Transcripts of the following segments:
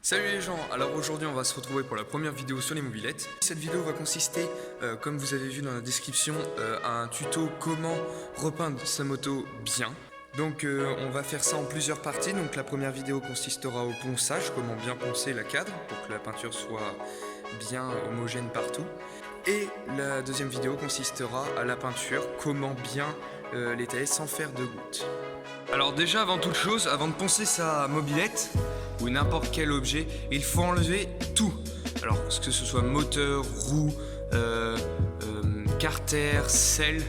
Salut les gens, alors aujourd'hui on va se retrouver pour la première vidéo sur les mobylettes. Cette vidéo va consister, comme vous avez vu dans la description, à un tuto comment repeindre sa moto bien. Donc on va faire ça en plusieurs parties. Donc la première vidéo consistera au ponçage, comment bien poncer la cadre pour que la peinture soit bien homogène partout. Et la deuxième vidéo consistera à la peinture, comment bien l'étaler sans faire de gouttes. Alors déjà avant toute chose, avant de poncer sa mobylette ou n'importe quel objet, il faut enlever tout. Alors que ce soit moteur, roue, carter, selle.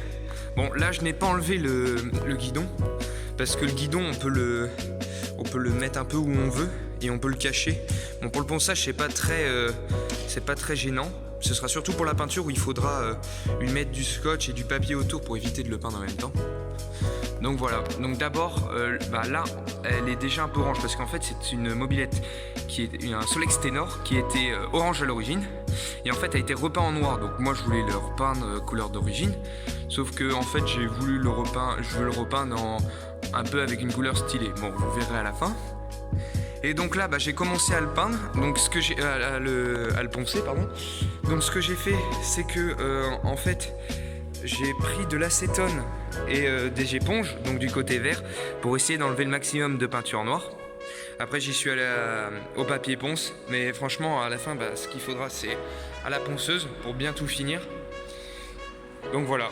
Bon là je n'ai pas enlevé le guidon parce que le guidon on peut le mettre un peu où on veut et on peut le cacher. Bon pour le ponçage c'est pas très gênant. Ce sera surtout pour la peinture où il faudra lui mettre du scotch et du papier autour pour éviter de le peindre en même temps. Donc voilà, donc d'abord là elle est déjà un peu orange parce qu'en fait c'est une mobylette qui est un Solex Tenor qui était orange à l'origine et en fait a été repeint en noir. Donc moi je voulais le repeindre couleur d'origine, sauf que en fait je veux le repeindre un peu avec une couleur stylée. Bon vous verrez à la fin. Et donc là j'ai commencé à le peindre, donc ce que j'ai à le poncer pardon. Donc ce que j'ai fait c'est que en fait j'ai pris de l'acétone et des éponges, donc du côté vert, pour essayer d'enlever le maximum de peinture noire. Après j'y suis allé au papier ponce, mais franchement à la fin ce qu'il faudra c'est à la ponceuse pour bien tout finir. Donc voilà,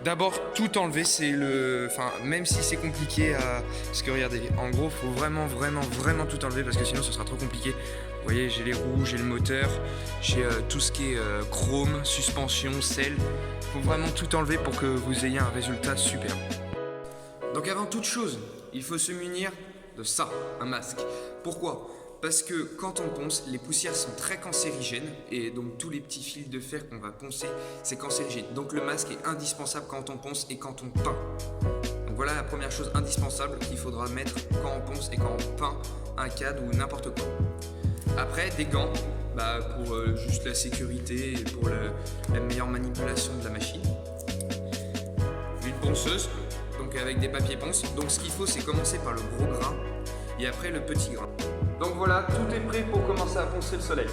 d'abord tout enlever, même si c'est compliqué parce que regardez, en gros faut vraiment tout enlever parce que sinon ce sera trop compliqué. Vous voyez, j'ai les roues, j'ai le moteur, j'ai tout ce qui est chrome, suspension, selle. Faut vraiment tout enlever pour que vous ayez un résultat superbe. Donc avant toute chose, il faut se munir de ça, un masque. Pourquoi ? Parce que quand on ponce, les poussières sont très cancérigènes et donc tous les petits fils de fer qu'on va poncer, c'est cancérigène. Donc le masque est indispensable quand on ponce et quand on peint. Donc voilà la première chose indispensable qu'il faudra mettre quand on ponce et quand on peint un cadre ou n'importe quoi. Après, des gants pour juste la sécurité et pour la meilleure manipulation de la machine. Une ponceuse, donc avec des papiers ponces. Donc ce qu'il faut, c'est commencer par le gros grain et après le petit grain. Donc voilà, tout est prêt pour commencer à poncer le soleil.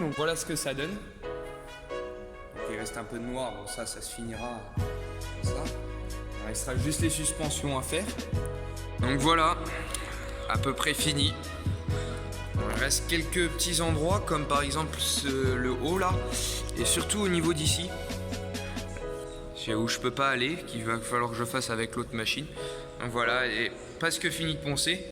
Donc voilà ce que ça donne. Donc il reste un peu de noir, bon, ça se finira comme ça. Il restera juste les suspensions à faire. Donc voilà, à peu près fini. Il reste quelques petits endroits comme par exemple le haut là et surtout au niveau d'ici où je peux pas aller, qu'il va falloir que je fasse avec l'autre machine. Donc voilà, elle est presque finie de poncer.